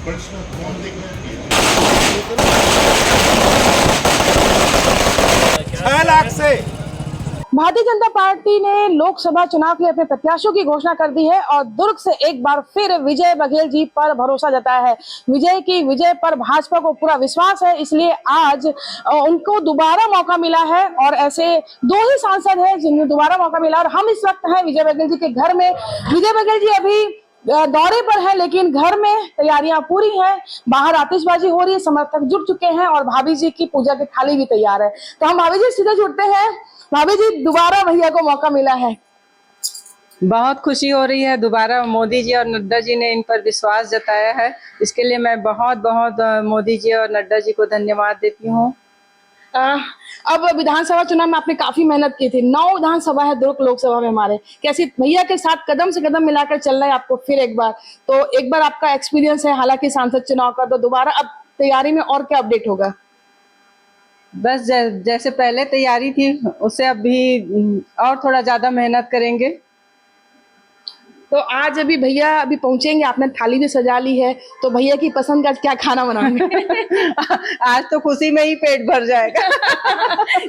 लाख से भारतीय जनता पार्टी ने लोकसभा चुनाव के लिए अपने प्रत्याशियों की घोषणा कर दी है और दुर्ग से एक बार फिर विजय बघेल जी पर भरोसा जताया है। विजय पर भाजपा को पूरा विश्वास है, इसलिए आज उनको दोबारा मौका मिला है और ऐसे दो ही सांसद हैं जिन्हें दोबारा मौका मिला और हम इस वक्त हैं विजय बघेल जी के घर में। विजय बघेल जी अभी दौरे पर है लेकिन घर में तैयारियां पूरी हैं, बाहर आतिशबाजी हो रही है, समर्थक जुट चुके हैं और भाभी जी की पूजा की थाली भी तैयार है। तो हम भाभी जी सीधे जुड़ते हैं। भाभी जी, दोबारा भैया को मौका मिला है, बहुत खुशी हो रही है। दोबारा मोदी जी और नड्डा जी ने इन पर विश्वास जताया है, इसके लिए मैं बहुत बहुत मोदी जी और नड्डा जी को धन्यवाद देती हूँ। अब विधानसभा चुनाव में आपने काफी मेहनत की थी, 9 विधानसभा है दुर्ग लोकसभा में हमारे, कैसी भैया के साथ कदम से कदम मिलाकर चल रहा है आपको फिर एक बार आपका एक्सपीरियंस है हालांकि सांसद चुनाव का, तो दोबारा अब तैयारी में और क्या अपडेट होगा? बस जैसे पहले तैयारी थी उससे अभी और थोड़ा ज्यादा मेहनत करेंगे। तो आज अभी भैया अभी पहुंचेंगे, आपने थाली भी सजा ली है, तो भैया की पसंद का क्या खाना बनाएंगे? आज तो खुशी में ही पेट भर जाएगा।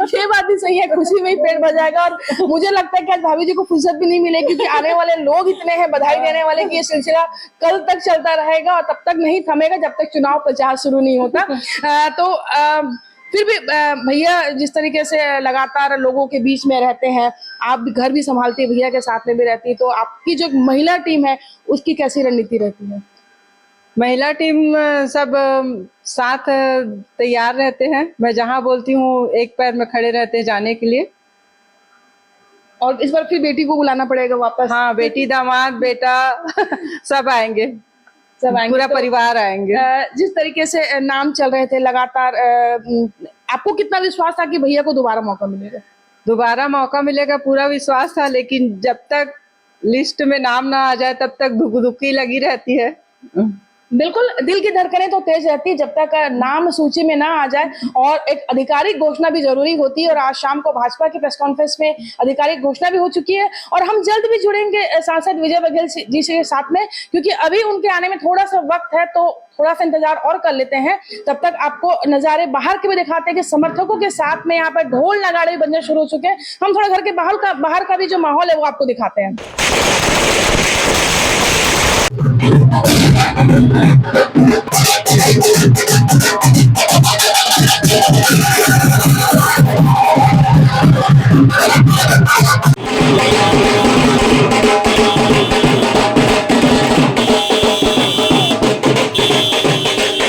ये बात भी सही है, खुशी में ही पेट भर जाएगा। और मुझे लगता है कि आज भाभी जी को फुर्सत भी नहीं मिलेगी क्योंकि आने वाले लोग इतने हैं बधाई देने वाले कि ये सिलसिला कल तक चलता रहेगा और तब तक नहीं थमेगा जब तक चुनाव प्रचार शुरू नहीं होता। फिर भी भैया जिस तरीके से लगातार लोगों के बीच में रहते हैं, आप भी घर भी संभालती है, भैया के साथ में भी रहती है, तो आपकी जो महिला टीम है उसकी कैसी रणनीति रहती है? महिला टीम सब साथ तैयार रहते हैं, मैं जहां बोलती हूँ एक पैर में खड़े रहते हैं जाने के लिए। और इस बार फिर बेटी को बुलाना पड़ेगा वापस? हाँ, बेटी दामाद बेटा सब आएंगे, पूरा परिवार आएंगे। जिस तरीके से नाम चल रहे थे लगातार, आपको कितना विश्वास था कि भैया को दोबारा मौका मिलेगा? दोबारा मौका मिलेगा पूरा विश्वास था, लेकिन जब तक लिस्ट में नाम ना आ जाए तब तक धुकधुकी लगी रहती है। बिल्कुल, दिल की धड़कनें तो तेज रहती है जब तक नाम सूची में ना आ जाए और एक आधिकारिक घोषणा भी जरूरी होती है। और आज शाम को भाजपा की प्रेस कॉन्फ्रेंस में आधिकारिक घोषणा भी हो चुकी है और हम जल्द भी जुड़ेंगे सांसद विजय बघेल जी के साथ में, क्योंकि अभी उनके आने में थोड़ा सा वक्त है, तो थोड़ा सा इंतजार और कर लेते हैं। तब तक आपको नजारे बाहर के भी दिखाते हैं कि समर्थकों के साथ में यहाँ पर ढोल नगाड़े बजने शुरू हो चुके हैं। हम थोड़ा घर के बाहर का भी जो माहौल है वो आपको दिखाते हैं।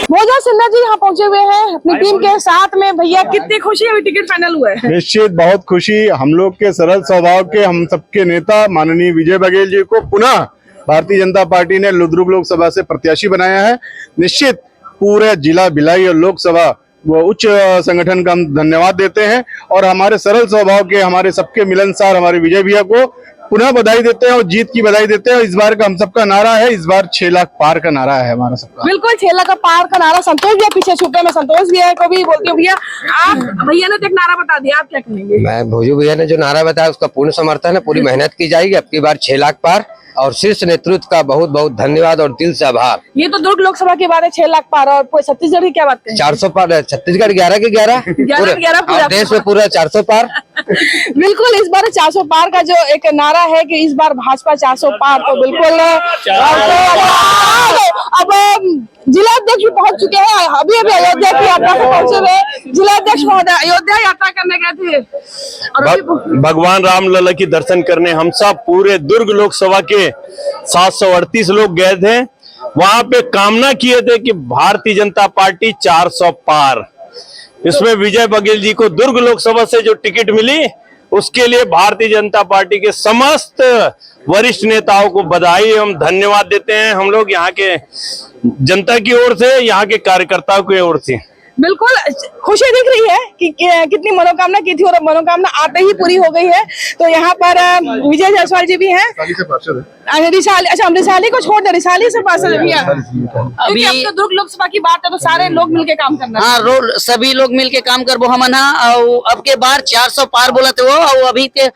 मोजा सिन्हा जी यहाँ पहुंचे हुए हैं अपनी टीम के साथ में। भैया कितनी खुशी है, टिकट फाइनल हुआ है? निश्चित बहुत खुशी। हम लोग के सरल स्वभाव के हम सबके नेता माननीय विजय बघेल जी को पुनः भारतीय जनता पार्टी ने दुर्ग लोकसभा से प्रत्याशी बनाया है। निश्चित पूरे जिला भिलाई और लोकसभा वो उच्च संगठन का हम धन्यवाद देते हैं और हमारे सरल स्वभाव के हमारे सबके मिलनसार हमारे विजय भैया को पुनः बधाई देते हैं और जीत की बधाई देते हैं। इस बार का हम सबका नारा है, इस बार 6 लाख पार का नारा है हमारा सबका। बिल्कुल 6 लाख का पार का नारा। संतोष भैया पीछे छुपे, मैं संतोष भैया को भी बोलती हूँ। भैया आप, भैया ने तो एक नारा बता दिया, आप क्या कहेंगे? मैं भोजू भैया ने जो नारा बताया उसका पूर्ण समर्थन है, पूरी मेहनत की जाएगी। अब की बार 6 लाख पार और शीर्ष नेतृत्व का बहुत बहुत धन्यवाद और दिल से आभार। ये तो दुर्ग लोकसभा के बारे 6 लाख पार और छत्तीसगढ़ की क्या बात है? 400 पार, छत्तीसगढ़ 11 के 11 पूरा देश में पूरा 400 पार। बिल्कुल इस बार 400 पार का जो एक नारा है कि इस बार भाजपा 400 पार, तो बिल्कुल अब जिला अध्यक्ष भी पहुंच चुके हैं। अभी अयोध्या की यात्रा पर पहुंचे हुए जिला अध्यक्ष महोदय अयोध्या यात्रा करने गए थे। भगवान राम लला की दर्शन करने हम सब पूरे दुर्ग लोकसभा के 738 लोग गए थे। वहां पे कामना किए थे कि भारतीय जनता पार्टी 400 पार। इसमें विजय बघेल जी को दुर्ग लोकसभा से जो टिकट मिली उसके लिए भारतीय जनता पार्टी के समस्त वरिष्ठ नेताओं को बधाई एवं धन्यवाद देते हैं हम लोग यहाँ के जनता की ओर से, यहाँ के कार्यकर्ताओं की ओर से। बिल्कुल खुशी दिख रही है कि कितनी मनोकामना की थी और मनोकामना आते ही पूरी हो गई है। तो यहाँ पर विजय जायसवाल जी भी हैं। रिसाली को छोड़ दे, रिसाली से पार्षद भी है। अभी अब तो दुर्ग लोकसभा की बात है तो सारे लोग मिलके काम करना। हाँ, सभी लोग मिलके काम करबो हमन हा। और अब के बार 400 पार बोलते हो और अभी के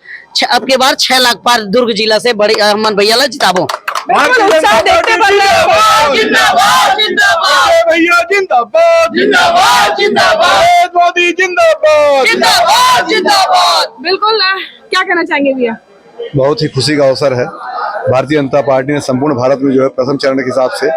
अब के बार 6 लाख पार दुर्ग जिला से बड़ी हमन भैया ला जिताबो। बिल्कुल उत्साह देखते बन रहे हैं। जिंदाबाद जिंदाबाद भैया जिंदाबाद जिंदाबाद जिंदाबाद मोदी जिंदाबाद जिंदाबाद जिंदाबाद। बिल्कुल क्या कहना चाहेंगे भैया? बहुत ही खुशी का अवसर है। भारतीय जनता पार्टी ने संपूर्ण भारत में जो है प्रथम चरण के हिसाब से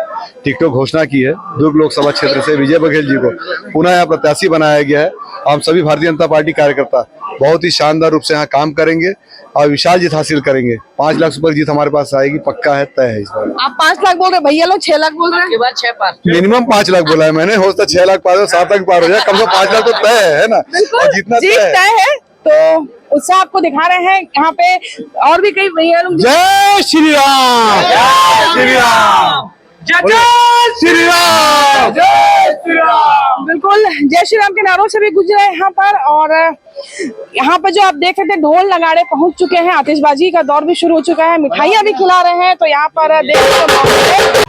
टिकटों घोषणा की है। दुर्ग लोकसभा क्षेत्र से विजय बघेल जी को पुनः यहाँ प्रत्याशी बनाया गया है। हम सभी भारतीय जनता पार्टी कार्यकर्ता बहुत ही शानदार रूप से यहाँ काम करेंगे और विशाल जीत हासिल करेंगे। 5 लाख सुपर जीत हमारे पास आएगी, पक्का है, तय है इस बार। आप 5 लाख बोल रहे, भैया लोग 6 लाख बोल रहे हैं। 6 पार मिनिमम 5 लाख बोला है मैंने, हो सकता 6 लाख पार हो, 7 लाख पार हो जाए, कम से कम 5 लाख तो तय है ना, और जीतना जीत तय है। तो उत्साह आपको दिखा रहे हैं यहाँ पे, और भी कई भैया लोग। जय श्री राम, जय श्री राम, जय श्री राम, जय श्री राम। बिल्कुल जय श्री राम के नारों से भी गुजरे यहाँ पर। और यहाँ पर जो आप देख सकते हैं ढोल नगाड़े पहुंच चुके हैं, आतिशबाजी का दौर भी शुरू हो चुका है, मिठाइयाँ भी खिला रहे हैं। तो यहाँ पर देखने को मौका है।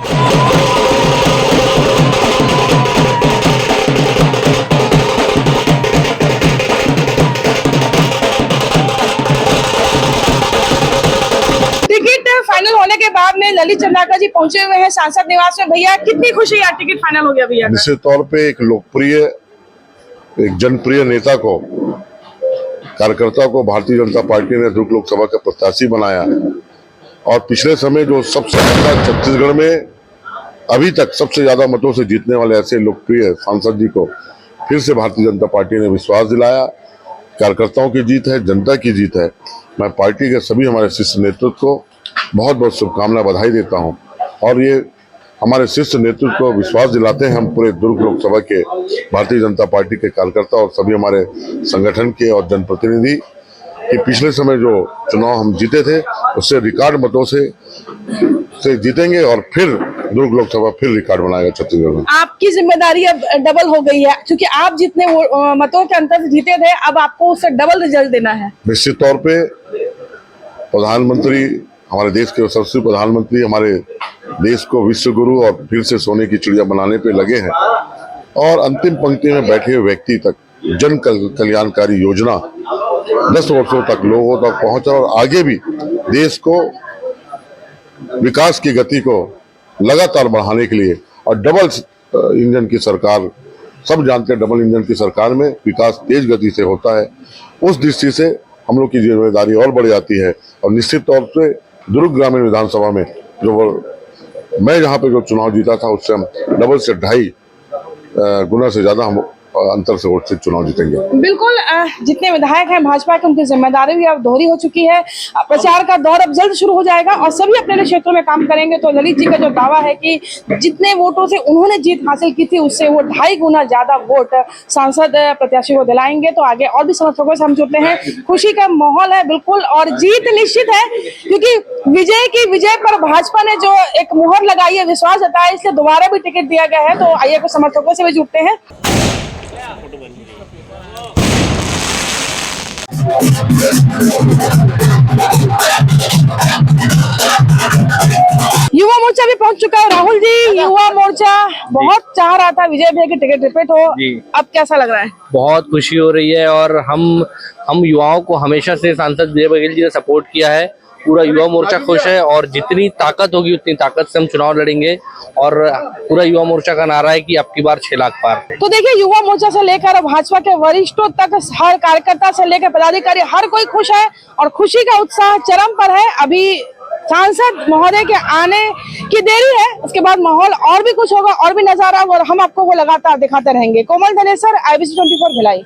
टिकट फाइनल होने के बाद में ललित चंद्राकर जी पहुंचे हुए हैं सांसद निवास में। भैया कितनी खुशी है, टिकट फाइनल हो गया भैया? निश्चित तौर पे एक लोकप्रिय, एक जनप्रिय नेता को, कार्यकर्ता को भारतीय जनता पार्टी ने दुर्ग लोकसभा का प्रत्याशी बनाया है। और पिछले समय जो सबसे ज्यादा छत्तीसगढ़ में अभी तक सबसे ज्यादा मतों से जीतने वाले ऐसे लोकप्रिय सांसद जी को फिर से भारतीय जनता पार्टी ने विश्वास दिलाया। कार्यकर्ताओं की जीत है, जनता की जीत है। मैं पार्टी के सभी हमारे शीर्ष नेतृत्व को बहुत बहुत शुभकामनाएं, बधाई देता हूं। और ये हमारे शीर्ष नेतृत्व को विश्वास दिलाते हैं हम पूरे दुर्ग लोकसभा के भारतीय जनता पार्टी के कार्यकर्ता और सभी हमारे संगठन के और जनप्रतिनिधि कि पिछले समय जो चुनाव हम जीते थे उससे रिकॉर्ड मतों से जीतेंगे और फिर दुर्ग लोकसभा फिर रिकॉर्ड बनाएगा छत्तीसगढ़ में। आपकी जिम्मेदारी अब डबल हो गई है, क्योंकि आप जितने मतों के अंतर से जीते थे, अब आपको उससे डबल रिजल्ट देना है। निश्चित तौर पे प्रधानमंत्री, हमारे देश के यशस्वी प्रधानमंत्री हमारे देश को विश्व गुरु और फिर से सोने की चिड़िया बनाने पे लगे हैं। और अंतिम पंक्ति में बैठे हुए व्यक्ति तक जन कल्याणकारी योजना 10 वर्षों तक लोगों तक पहुंचा और आगे भी देश को विकास की गति को लगातार बढ़ाने के लिए, और डबल इंजन की सरकार, सब जानते हैं डबल इंजन की सरकार में विकास तेज गति से होता है। उस दृष्टि से हम लोग की जिम्मेदारी और बढ़ जाती है। और निश्चित तौर से दुर्ग ग्रामीण विधानसभा में जो मैं जहाँ पे जो चुनाव जीता था उससे हम डबल से 2.5 गुना से ज्यादा हम अंतर से वोट से चुनाव जीतेंगे। बिल्कुल जितने विधायक हैं भाजपा के, उनकी जिम्मेदारी भी अब दोहरी हो चुकी है। प्रचार का दौर अब जल्द शुरू हो जाएगा और सभी अपने क्षेत्रों में काम करेंगे। तो ललित जी का जो दावा है कि जितने वोटों से उन्होंने जीत हासिल की थी उससे वो 2.5 गुना ज्यादा वोट सांसद प्रत्याशी को दिलाएंगे। तो आगे और भी समर्थकों से हम जुड़ते हैं, खुशी का माहौल है बिल्कुल और जीत निश्चित है, क्योंकि विजय पर भाजपा ने जो एक मुहर लगाई है, विश्वास जताया, इसलिए दोबारा भी टिकट दिया गया है। तो आइए कुछ समर्थकों से भी जुड़ते हैं। युवा मोर्चा भी पहुंच चुका है। राहुल जी, युवा मोर्चा बहुत चाह रहा था विजय भैया की टिकट रिपीट हो, अब कैसा लग रहा है? बहुत खुशी हो रही है और हम युवाओं को हमेशा से सांसद विजय बघेल जी ने सपोर्ट किया है। पूरा युवा मोर्चा खुश है और जितनी ताकत होगी उतनी ताकत से हम चुनाव लड़ेंगे। और पूरा युवा मोर्चा का नारा है कि अब की बार 6 लाख पार। तो देखिए, युवा मोर्चा से लेकर भाजपा के वरिष्ठों तक, हर कार्यकर्ता से लेकर पदाधिकारी, हर कोई खुश है और खुशी का उत्साह चरम पर है। अभी सांसद महोदय के आने की देरी है, उसके बाद माहौल और भी कुछ होगा और भी नजारा, और हम आपको वो लगातार दिखाते रहेंगे। कोमल धनेसर, IBC 24 भिलाई।